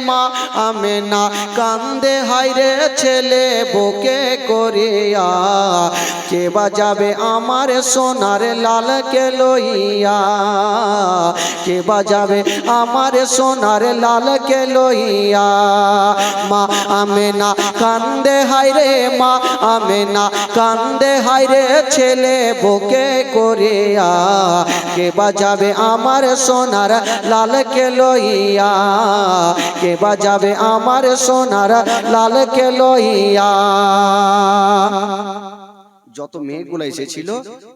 মা আমেনা কান্দে হায়রে ছেলে বুকে করিয়া কে বাজাবে আমার সোনার লালকে লইয়া কে বাজাবে আমার সোনার লালকে লইয়া মা আমেনা কান্দে হায়রে মা আমেনা কান্দে হায়রে ছেলে বুকে করিয়া কে বাজাবে আমার সোনার লালকে লইয়া কে বাজাবে আমার সোনার লালকে লইয়া। যত মেয়েগুলো এসেছিল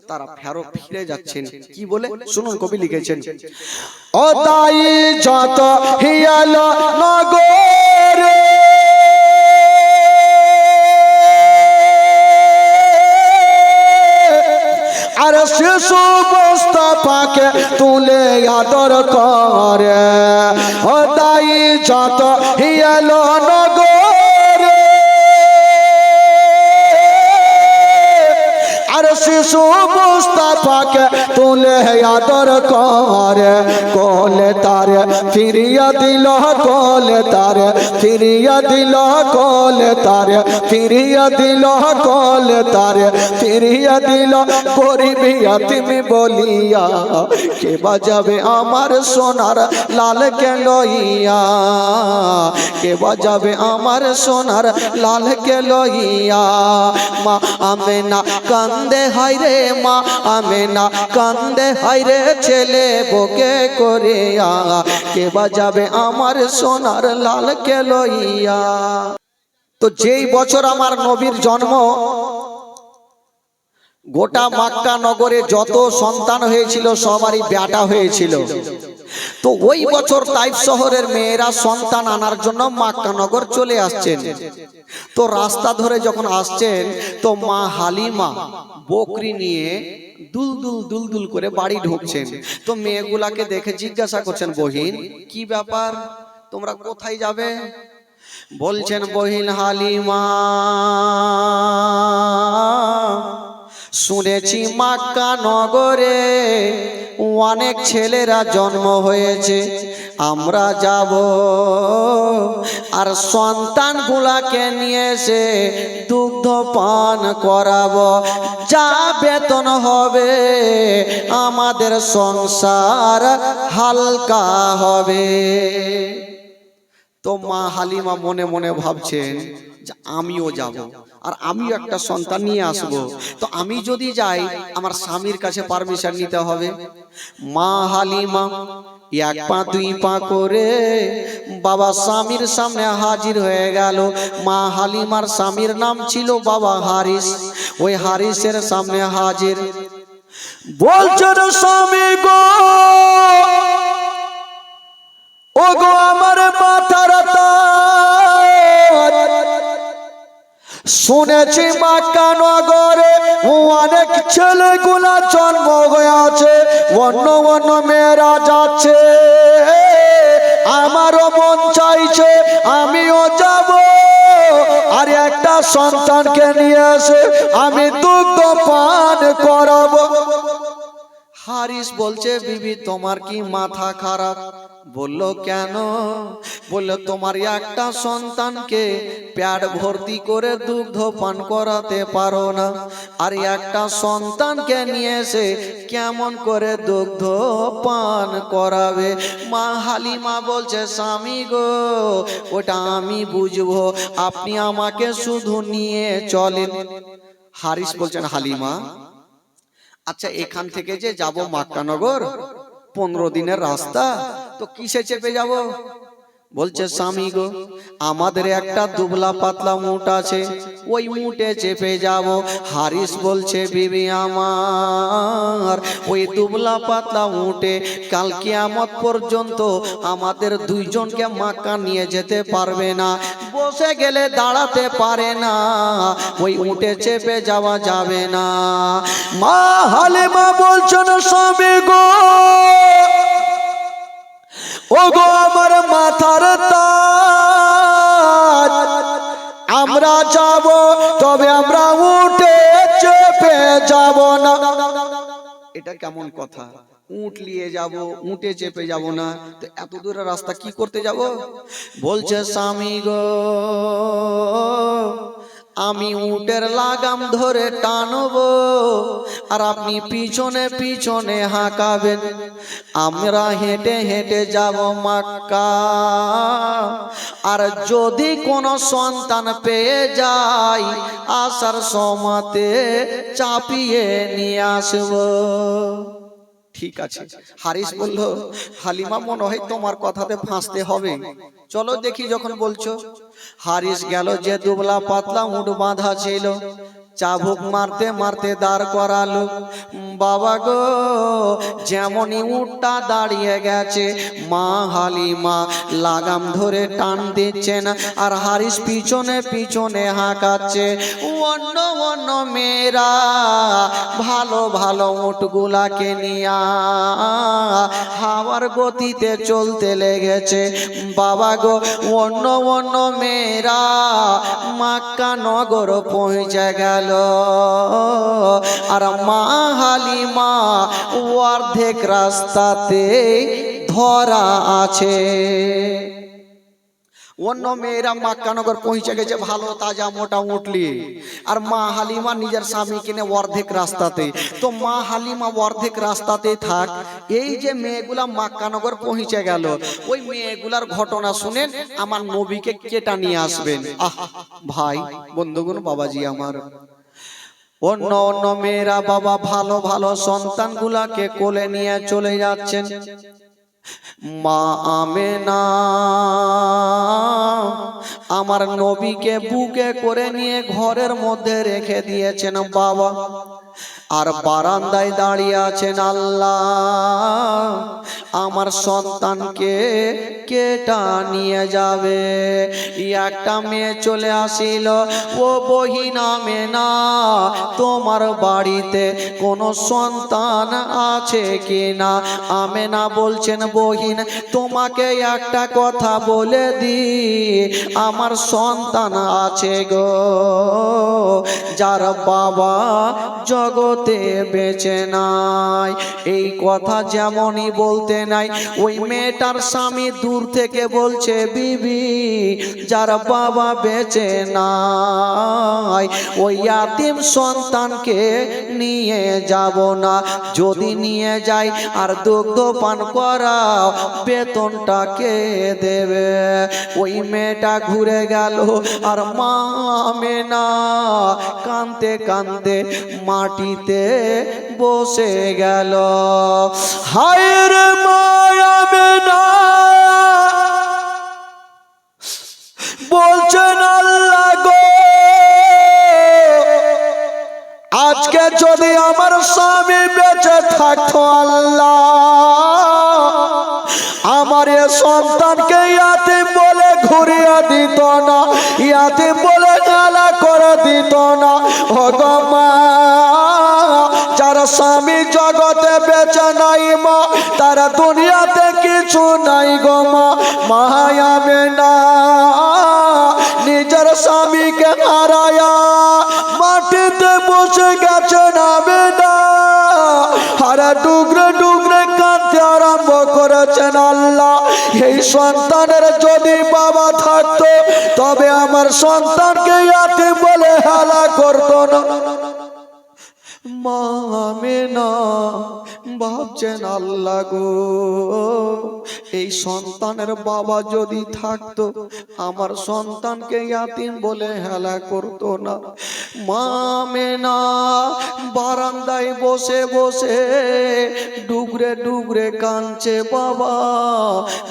তারা ফিরে যাচ্ছেন কি বলে শুনুন, কবি লিখেছেন ও তাই যত হিয়াল নগরে আর শিশু মুস্তাফাকে তুলে আদর করে ও তাই যত হিয়াল নগরে আর শিশু মুস্তাফাকে তুলে আদর করে কোলে তারে ফিরিয়া দিল কোলে তারে ফিরিয়া দিল কোলে তারে ফিরিয়া দিল কোলে তারে ফিরিয়া দিল করিবি তুমি বলিয়া কে বাজাবে আমার সোনার লালকে লইয়া কে বাজাবে আমার সোনার লালকে লইয়া মা আমেনা কান্দে হায়রে মা আমেনা কান্দে হায়রে ছেলে বুকে করিয়া কে বাজাবে আমার সোনার লালকে লইয়া। তো যেই বছর আমার নবীর জন্ম গোটা মক্কা নগরে যত সন্তান হয়েছিল সবারই বেটা হয়েছিল। তো ওই বছর তাইফ শহরের মেয়েরা সন্তান আনার জন্য মক্কা নগর চলে আসছেন। তো রাস্তা ধরে যখন আসছেন তো মা হালিমা বকরি নিয়ে দুলদুল দুলদুল করে বাড়ি ঢুকছেন। তো মেয়েগুলাকে দেখে জিজ্ঞাসা করছেন বহিন কি ব্যাপার, তোমরা কোথায় যাবে? বলছেন বহিন হালিমা শুনেছি মক্কা নগরে অনেক ছেলেরা জন্ম হয়েছে, আমরা যাব আর সন্তানগুলাকে নিয়ে এসে দুগ্ধ পান করাবো, যা বেতন হবে আমাদের সংসার হালকা হবে। তো মা হালিমা মনে মনে ভাবছেন যে আমিও যাব আর আমিও একটা সন্তান নিয়ে আসব। তো আমি যদি যাই আমার স্বামীর কাছে পারমিশন নিতে হবে। মা হালিমা এক পা দুই পা করে বাবা স্বামীর সামনে হাজির হয়ে গেল। মা হালিমার স্বামীর নাম ছিল বাবা হারিস। ওই হারিসের সামনে হাজির। বলছেন স্বামী গো ও গো আমার মাথার তাজ, শুনেছি মক্কা নগরে অনেক ছেলেগুলা জন্ম হয়েছে, অন্য অন্য মেয়েরা যাচ্ছে, আমারও মন চাইছে আমিও যাব আর একটা সন্তানকে নিয়ে এসে আমি দুগ্ধ পান করাবো। হারিস বলছে বিবি তোমার কি মাথা খারাপ? বলল কেন? বলল তোমার একটা সন্তানকে পেট ভর্তি করে দুগ্ধ পান করাতে পারো না, আর একটা সন্তানকে নিয়ে এসে কেমন করে দুগ্ধ পান করাবে? মা হালিমা বলছে স্বামী গো ওটা আমি বুঝবো, আপনি আমাকে শুধু নিয়ে চলেন। হারিস বলছেন হালিমা আচ্ছা এখান থেকে যে যাব মক্কা নগর 15 দিনের রাস্তা, তো কিসে চেপে যাব? বলছে স্বামী গো আমাদের একটা দুবলা পাতলা উট আছে, ওই উটে চেপে যাব। হারিস বলছে বিবি আমার ওই দুবলা পাতলা উটে কাল কিয়ামত পর্যন্ত আমাদের দুইজনকে মক্কা নিয়ে যেতে পারবে না, বসে গেলে দাঁড়াতে পারে না, ওই উটে চেপে যাওয়া যাবে না। মা হালিমা বলছেন স্বামী গো ও গো আমার মাথার তাজ, আমরা যাব তবে আমরা উঠে চেপে যাব না। এটা কেমন কথা? উট নিয়ে যাব, উটে চেপে যাব না, তো এত দূরের রাস্তা কি করতে যাব? বলছে স্বামী গো, আমি উটের লাগাম ধরে টানবো, আর আপনি পিছনে পিছনে হাঁকাবেন। আমরা হেঁটে হেঁটে যাব মক্কা, আর যদি কোনো সন্তান পেয়ে যাই, আসার সময়তে চাপিয়ে নিয়ে আসবো। ঠিক আছে। হারিস বলল, হালিমা মনে হয় তোমার কথাতে ফাঁসতে হবে, চলো দেখি যখন বলছো। হারিস গেল, যে দুবলা পাতলা উট বাঁধা ছিল, চাবুক মারতে মারতে দাঁড় করালো। বাবা গো, যেমনই উটটা দাঁড়িয়ে গেছে, মা হালিমা লাগাম ধরে টান দিচ্ছেন, আর হারিস পিছনে পিছনে হাঁকাচ্ছে। অন্য অন্য মেয়েরা ভালো ভালো উটগুলাকে নিয়ে হাওয়ার গতিতে চলতে লেগেছে। বাবা গো, অন্য অন্য মেয়েরা মক্কা নগর পৌঁছে গেল, আর মা হালিমা অর্ধেক রাস্তাতে ধরা আছে। অন্য মেয়েরা মক্কানগর পৌঁছে গেছে ভালো তাজা মোটা উঠলি, আর মা হালিমা নিজের স্বামী কিনে অর্ধেক রাস্তাতে। তো মা হালিমা অর্ধেক রাস্তাতে থাক, এই যে মেয়েগুলা মক্কানগর পৌঁছে গেল, ওই মেয়েগুলার ঘটনা শুনেন আমার নবীকে কেটা নিয়ে আসবেন। আহ ভাই বন্ধুগণ, বাবাজি আমার, অন্য অন্য মেয়েরা বাবা ভালো ভালো সন্তানগুলাকে কোলে নিয়ে চলে যাচ্ছেন। মা আমেনা আমার নবীকে বুকে করে নিয়ে ঘরের মধ্যে রেখে দিয়েছেন বাবা, আর বারান্দায় দাঁড়িয়ে আছেন আল্লাহ, আমার সন্তানকে কেটা নিয়ে যাবে। একটা মেয়ে চলে আসিল, ও বহিন আমেনা, তোমার বাড়িতে কোনো সন্তান আছে কিনা? আমেনা বলছেন, বহিন তোমাকে একটা কথা বলে দি, আমার সন্তান আছে গো, যার বাবা জগতে বেঁচে নাই। এই কথা যেমনই বলতে নাই, ওই মেয়েটার স্বামী দূর থেকে বলছে, বিবি যার বাবা বেঁচে নাই, ওই ইয়াতিম সন্তানকে নিয়ে যাব না, যদি নিয়ে যাই আর দুগ্ধ পান করাও, বেতনটা কে দেবে? ওই মেয়েটা ঘুরে গেল, আর মা আমেনা কাঁদতে কাঁদতে মাটিতে বসে গেল। হায় রে মা আমেনা, বলছেন আল্লাহ গো, আজকে যদি আমার স্বামী বেঁচে থাকতো আল্লাহ, আমার এ সন্তানকে ইয়াতিম বলে ঘুরিয়ে দিত না, ইয়াতিম বলে গালা করে দিত না। ও গো মা, যার স্বামী জগতে বেঁচে নাই মা, তার দুনিয়াতে কিছু নাই গো মা। মা আমেনা নিজের স্বামীকে হারায়া মাটিতে বসে গেছেন আমেনা, আর ডুগরে ডুগরে কাঁদতে আরম্ভ করেছেন। আল্লাহ, এই সন্তানের যদি বাবা থাকতো, তবে আমার সন্তানকে ইয়াতিম বলে হেলা করতো না। মা আমেনা ভাবছেন, আল্লাহ গো, এই সন্তানের বাবা যদি থাকতো, আমার সন্তানকে ইয়াতিম বলে হেলা করতো না। মা আমেনা বারান্দায় বসে বসে ডুগরে ডুগরে কাঁদছে বাবা।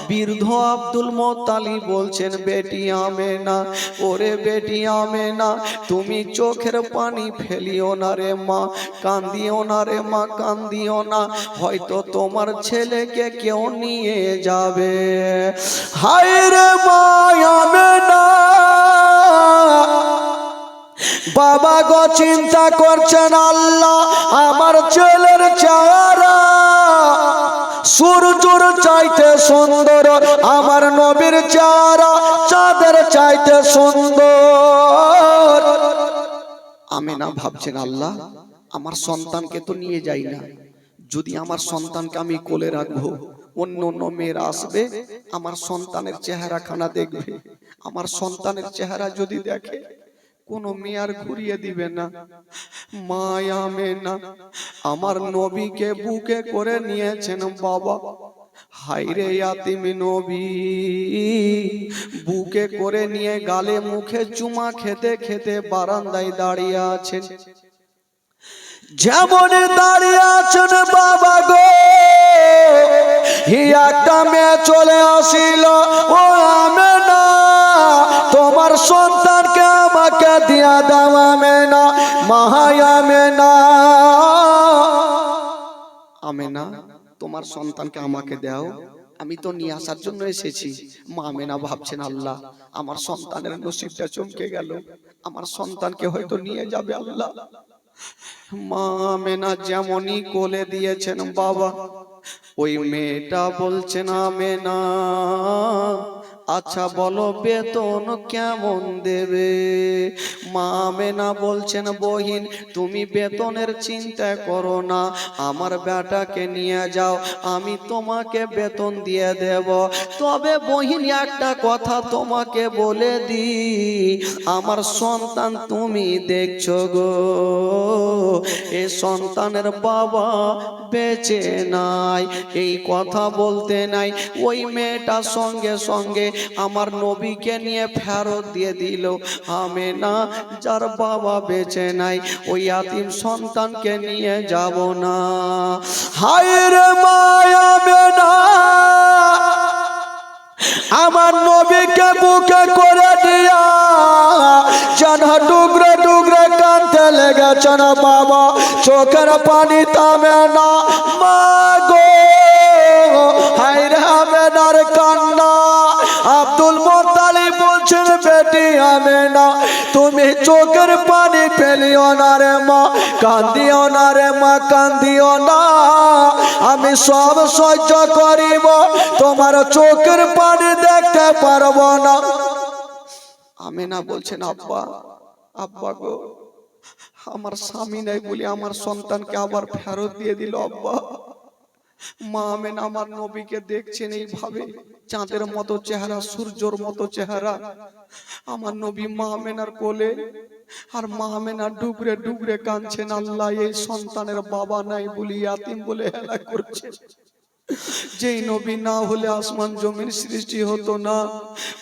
বৃদ্ধ আব্দুল মোত্তালিব বলছেন, বেটি আমেনা, ওরে বেটি আমেনা, তুমি চোখের পানি ফেলিও না রে মা, কান্দিও না রে মা, কান্দিও না, হয়তো তোমার ছেলেকে কেউ নিয়ে যাবে। হায় রে মা আমেনা, বাবা গো চিন্তা করছেন, আল্লাহ আমার ছেলের চেহারা সূর্যের চাইতে সুন্দর, আমার নবীর চেহারা চাঁদের চাইতে সুন্দর। আমেনা ভাবছেন, আল্লাহ আমার সন্তানকে তো নিয়ে যাই না, যদি আমার সন্তানকে আমি কোলে রাখবো, অন্য অন্য মেয়েরা আসবে, আমার সন্তানের চেহারা খানা দেখবে, আমার সন্তানের চেহারা যদি দেখে কোনো মেয়ে আর ঘুরিয়ে দিবে না। মা আমেনা আমার নবীকে বুকে করে নিয়েছেন বাবা। হায়রে ইয়াতিম নবী, বুকে করে নিয়ে গালে মুখে চুমা খেতে খেতে বারান্দায় দাঁড়িয়ে আছেন। যেমন দাঁড়িয়ে আছেন বাবা গো, একটা মেয়ে চলে আসিল, ও আমেনা তোমার সন্তানকে আমাকে দিয়া দাও আমেনা, মাহাই আমেনা। আমেনা তোমার সন্তানকে আমাকে দাও, আমি তো নিয়ে আসার জন্য এসেছি। মা আমেনা ভাবছেন আল্লাহ আমার সন্তানের নসিবটা চমকে গেল, আমার সন্তানকে হয়তো নিয়ে যাবে আল্লাহ। মা আমেনা যেমনই কোলে দিয়েছেন বাবা, ওই মেয়েটা বলছেন আমেনা আচ্ছা বলো বেতন কেমন দেবে। মা আমেনা বলছেন বহিন তুমি বেতনের চিন্তা করো না, আমার বেটাকে নিয়ে যাও, আমি তোমাকে বেতন দিয়ে দেব। তবে বহিন একটা কথা তোমাকে বলে দি, আমার সন্তান তুমি দেখছো গো, এ সন্তানের বাবা বেঁচে নাই। এই কথা বলতে নাই ওই মেয়েটা সঙ্গে সঙ্গে আমার নবীকে নিয়ে ফেরত দিয়ে দিল। আমেনা যার বাবা বেঁচে নাই, ওই ইয়াতিম সন্তানকে নিয়ে যাব না। হায়রে মা আমেনা আমার নবীকে বুকে করে দিয়া যেন ডুগরে ডুগরে কাঁদতে লেগেছেন বাবা, চোখের পানি থামে না। মা গো হায়রে আমেনার কান্না। আব্দুল মুত্তালিব বলছেন বেটি আমেনা তুমি চোখের পানি ফেলিও না রে মা, কান্দিও না রে মা, কান্দিও না, আমি সব সহ্য করিব, তোমার চোখের পানি দেখতে পারবো না। আমেনা বলছেন আব্বা, আব্বা গো আমার স্বামী নাই বলে আমার সন্তানকে আবার ফেরত দিয়ে দিল আব্বা। মা আমেনা আমার নবীকে দেখছেন এইভাবে, চাঁদের মতো চেহারা, সূর্যর মতো চেহারা, আমার নবী মা আমেনার কোলে, আর মা আমেনা ডুবরে ডুবরে কাঁদছেন আল্লাহ এই সন্তানের বাবা নাই বলে ইয়াতিম বলে হেলা করছে। যেই নবী না হলে আসমান জমিন সৃষ্টি হতো না,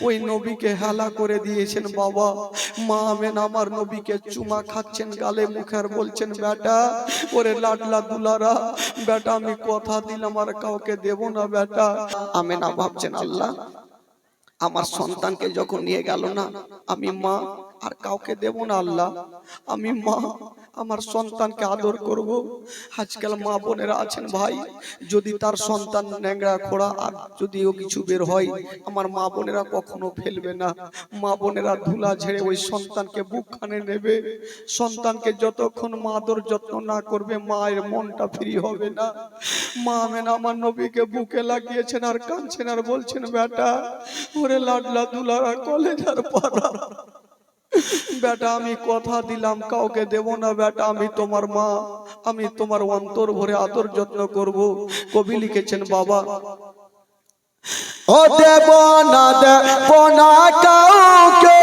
ওই নবীকে হেলা করে দিয়েছেন বাবা। মা আমেনা আমার নবীকে চুমা খাচ্ছেন গালে মুখে, আর বলছেন বেটা ওরে লাডলা দুলারা, বেটা আমি কথা দিলাম আর কাউকে দেব না বেটা। আমেনা ভাবছেন আল্লাহ আমার সন্তানকে যখন নিয়ে গেল না, আমি মা আর কাউকে দেব না আল্লাহ, আমি মা আমার সন্তানকে আদর করব। আজকাল মা বোনেরা আছেন ভাই, যদি তার সন্তান ন্যাংরা খোড়া আর যদিও কিছু বের হয়, আমার মা বোনেরা কখনো ফেলবে না, মা বোনেরা ধুলা ঝেড়ে ওই সন্তানকে বুকখানে নেবে। সন্তানকে যতক্ষণ মা আদর যত্ন না করবে মায়ের মনটা ফ্রি হবে না। মা আমেনা আমার নবীকে বুকে লাগিয়েছেন আর কাঁদছেন আর বলছেন বেটা ওরে লাডলা দুলারা কলেজার পাড়া, বেটা আমি কথা দিলাম কাউকে দেব না বেটা, আমি তোমার মা, আমি তোমার অন্তর ভরে আদর যত্ন করব। কবি লিখেছেন বাবা ও দেব না কাউকে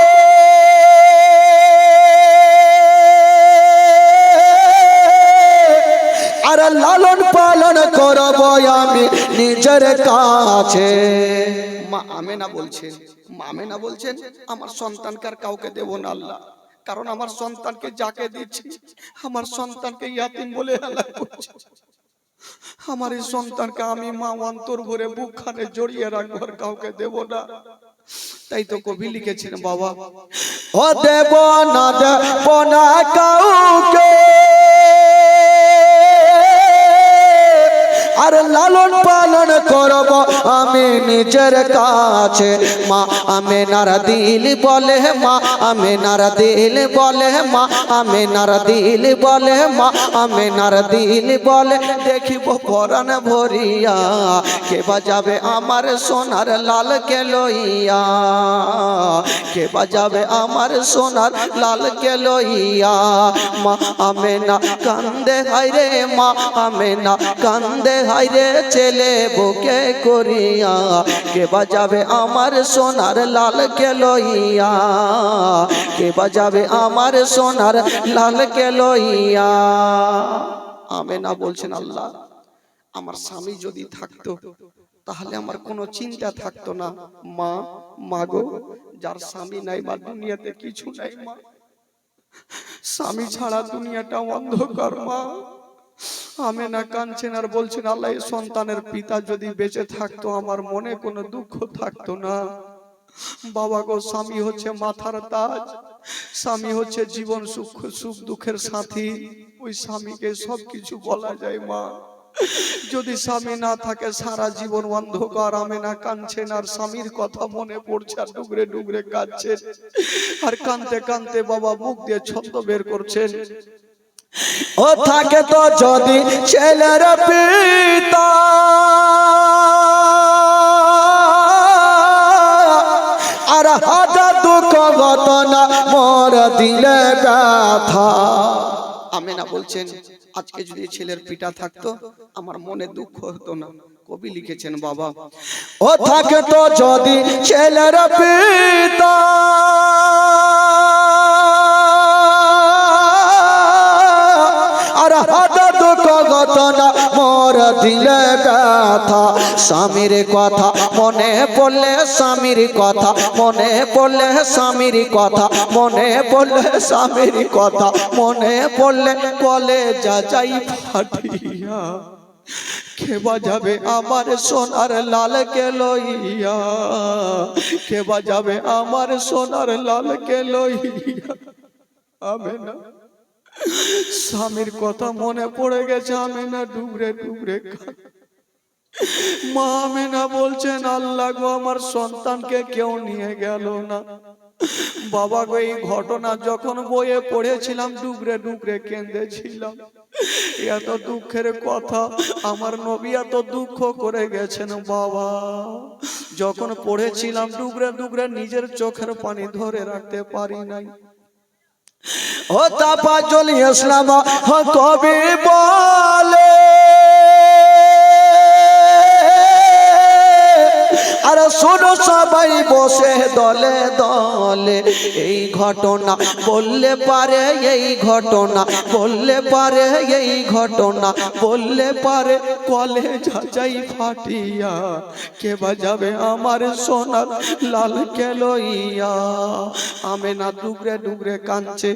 আর লালন পালন করব আমি নিজের কাছে। মা আমেনা বলছেন, মা আমেনা বলছেন আমার সন্তানকে আর কাউকে দেব না আল্লাহ, কারণ আমার সন্তানকে যাকে দিচ্ছি আমার সন্তানকে ইয়াতিম বলে হেলা করছে। আমার এই সন্তানকে আমি মা অন্তর ভরে বুকখানে জড়িয়ে রাখবো আর কাউকে দেব না। তাই তো কবি লিখেছেন বাবা ও দেব না কাউকে আর লালন পালন করব আমি নিজের কাছে। মা আমেনার দিল বলে, মা আমেনার দিল বলে, মা আমেনার দিল বলে, মা আমেনার দিল বলে, দেখিব পরাণ ভরিয়া কে বাজাবে আমার সোনার লালকে লইয়া, কে বাজাবে আমার সোনার লালকে লইয়া। মা আমেনা কান্দে হায়রে, মা আমেনা কান্দে হায়রে, ছেলে বুকে করিয়া কে বাজাবে আমার সোনার লালকে লইয়া, কে বাজাবে আমার সোনার লালকে লইয়া। আমেনা বলছেন, আল্লাহ আমার স্বামী যদি থাকতো তাহলে আমার কোনো চিন্তা থাকতো না। মা, মাগো, যার স্বামী নাই বা দুনিয়াতে কিছু নাই মা, স্বামী ছাড়া দুনিয়াটা অন্ধকার মা। আমেনা কাঁদছেন আর বলছেন, আল্লাহ এই সন্তানের পিতা যদি বেঁচে থাকতো আমার মনে কোনো দুঃখ থাকতো না। বাবা গো, স্বামী হচ্ছে মাথার তাজ, স্বামী হচ্ছে জীবন সুখ দুঃখের সাথী। ওই স্বামীকে সবকিছু বলা যায় মা। যদি স্বামী না থাকে সারা জীবন অন্ধকার। আমেনা কাঁদছেন আর স্বামীর কথা মনে পড়ছে আর ডুগরে ডুগরে কাঁদছেন। আর কাঁদতে কাঁদতে বাবা মুখ দিয়ে ছন্দ বের করছেন, ও থাকে তো যদি ছেলের পিতা, আর হাজার দুঃখ ঘটনা মোর দিলে ব্যথা। আমেনা বলছেন, আজকে যদি ছেলের পিতা থাকতো আমার মনে দুঃখ হতো না। কবি লিখেছেন, বাবা ও থাকে তো যদি ছেলের পিতা, আর হাজার দুঃখ ঘটনা মোর দিলে ব্যথা। স্বামীর কথা মনে পড়লে, স্বামীর কথা মনে পড়লে, স্বামীর কথা মনে পড়লে, স্বামীর কথা মনে পড়লে কলেজা যাই ফাটিয়া কে বাজাবে আমার সোনার লালকে লইয়া, কে বাজাবে আমার সোনার লালকে লইয়া। আমেনা স্বামীর কথা মনে পড়ে গেছে, আমেনা ডুবরে ডুবরে মা। আমেনা বলছেন, আল্লাহ গো আমার সন্তানকে কেউ নিয়ে গেল না। বাবা গো, এই ঘটনা যখন বইয়ে পড়েছিলাম ডুবরে ডুবরে কেঁদেছিলাম। এত দুঃখের কথা আমার নবী এত দুঃখ করে গেছেন বাবা। যখন পড়েছিলাম ডুবরে ডুবরে নিজের চোখের পানি ধরে রাখতে পারি নাই। ও তাফাজ্জুল ইসলাম কবি বলে, আর শোনো সবাই বসে দলে দলে, এই ঘটনা বললে পারে, এই ঘটনা বললে পারে, এই ঘটনা বললে পারে কলেজা যাই ফাটিয়া কে বাজাবে আমার সোনার লালকে লইয়া। আমেনা ডুগরে ডুগরে কাঁদছে।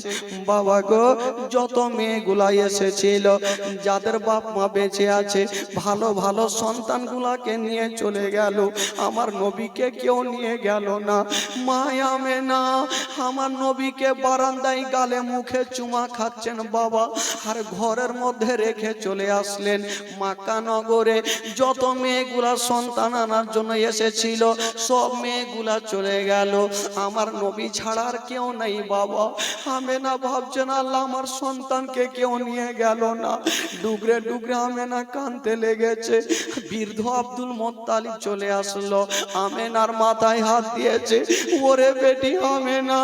বাবা গো, যত মেয়েগুলা এসেছিল যাদের বাপ মা বেঁচে আছে, ভালো ভালো সন্তানগুলাকে নিয়ে চলে গেল, আমার নবীকে কেউ নিয়ে গেল না। মা আমেনা আমার নবীকে বারান্দায় গালে মুখে চুমা খাচ্ছেন বাবা, আর ঘরের মধ্যে রেখে চলে আসলেন মক্কা নগরে। যত মেয়েগুলা সন্তান আনার জন্য এসেছিল সব মেয়েগুলা চলে গেল, আমার নবী ছাড়া আর কেউ নেই বাবা। আমেনা ভাবছেন, আল্লাহ আমার সন্তানকে কেউ নিয়ে গেল না। ডুগরে ডুগরে আমেনা কাঁদতে লেগেছে। বৃদ্ধ আব্দুল মুত্তালিব চলে আসলো, আমেনার মাথায় হাত দিয়েছে, ওরে বেটি আমেনা,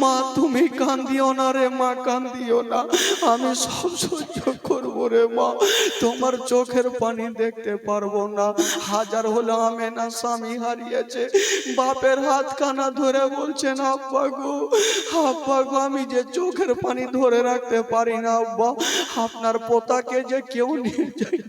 মা তুমি কান্দিও না রে মা, কান্দিও না, আমি সব সহ্য করবো রে মা, তোমার চোখের পানি দেখতে পারবো না। হাজার হলো আমেনা স্বামী হারিয়েছে, বাপের হাত কানা ধরে বলছেন, আব্বা গো, আব্বা গো, আমি যে চোখের পানি ধরে রাখতে পারি না আব্বা, আপনার পোতাকে যে কেউ নিয়ে যায়,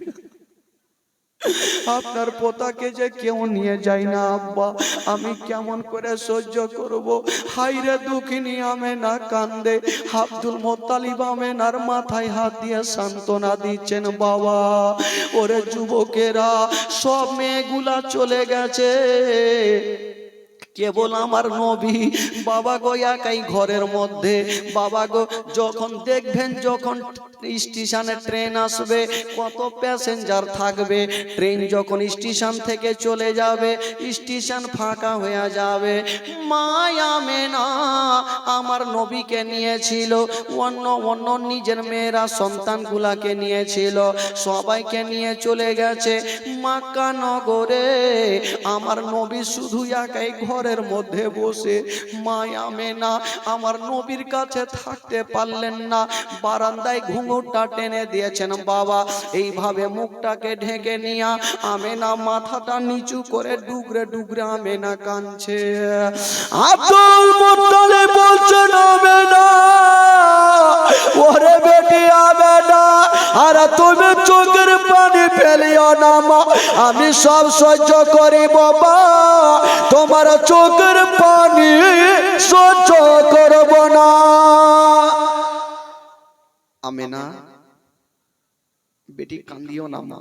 আপনার পোতাকে যে কেউ নিয়ে যায় না আব্বা, আমি কেমন করে সহ্য করব। হায়রে দুঃখিনী আমেনা কান্দে। আব্দুল মুত্তালিব আমেনার মাথায় হাত দিয়ে সান্ত্বনা দিচ্ছেন, বাবা ওরে যুবকেরা, সব মেয়েগুলা চলে গেছে, কেবল আমার নবী বাবা গো একাই ঘরের মধ্যে। বাবা গো যখন দেখবেন যখন স্টেশনে ট্রেন আসবে কত প্যাসেঞ্জার থাকবে, ট্রেন যখন স্টেশন থেকে চলে যাবে স্টেশন ফাঁকা হয়ে যাবে, মা আমেনা আমার নবীকে নিয়েছিল, অন্য অন্য নিজের মেয়েরা সন্তানগুলাকে নিয়েছিল, সবাইকে নিয়ে চলে গেছে মক্কা নগরে। আমার নবী শুধু একাই ঘরের মধ্যে বসে। মা আমেনা আমার নবীর কাছে থাকতে পারলেন না, বারান্দায় ঘুঙুরটা টেনে দিয়েছেন বাবা, এইভাবে মুখটাকে ঢেকে নিয়া আমেনা মাথাটা নিচু করে ডুগরে ডুগরে আমেনা কাঁদছে। আব্দুল মুত্তালিব বলছেন আমেনা, ওরে বেটি আমেনা, আর তুমি চোখের পানি ফেলিও না মা, আমি সব সহ্য করি বাবা, তোমার চোখের পানি সহ্য করব না। আমেনা বেটি কান্দিও না মা,